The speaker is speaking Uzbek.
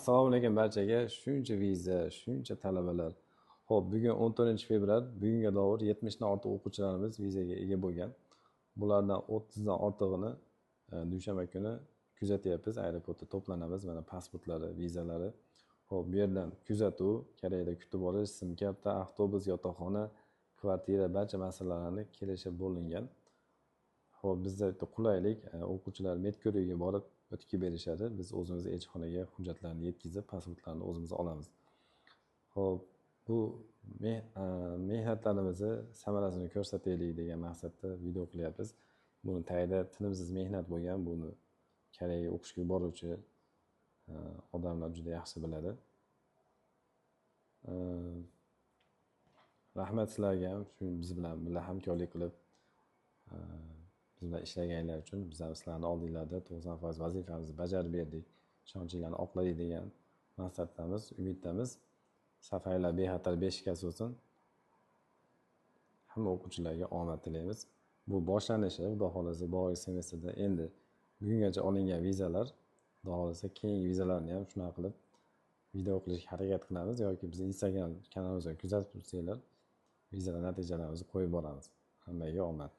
Assalomu alaykum barchaga. Shuncha viza, shuncha talabalar. Xo'p, bugun 14 fevral, bugunga doir 70 dan ortiq o'quvchilarimiz vizaga ega bo'lgan. Bulardan 30 dan ortig'ini dushanba kuni kuzatyapmiz. Aeroportda to'planamiz. Mana pasportlari, vizalari. Xo'p, bu yerdan kuzatuv, kerakda kutib olish, sim karta, avtobus, yotoqxona, kvartira barcha masalalarni kelishib bo'lingan. Xo'p, bizda qulaylik, o'quvchilar medkuriga borib o'tkazib berishadi. Biz o'zimiz elchixonaga hujjatlarni yetkazib, pasportlarni o'zimiz olamiz. Xo'p, bu mehnatlarimizni samarasini ko'rsataylik degan maqsadda video qilyapmiz. Buni tagida tinimsiz mehnat bo'lgan, buni Koreyaga o'qishga yuboruvchi odamlar juda yaxshi biladi. Rahmat sizlarga ham shu biz bilan birga hamkorlik qilib biz bilan ishlaganlar uchun. Biz ham sizlarning oldinglarda 90% vazifamizni bajarib berdik. Ishonchinglarni oqladik degan maqsaddamiz, umiddamiz. Safarlar bexatar beshikasi bo'lsin. Hamma o'quvchilarga omad tilaymiz. Bu boshlanishi, xudo xolasa, boyagi semestrda endi bugungacha olingan vizalar, xudo xolasa keyingi vizalarni ham shunaqa qilib video qilishga harakat qilamiz yoki biz Instagram kanalimizdan kuzatib tursanglar, vizalar natijalarini qo'yib boramiz. Hammaga omad.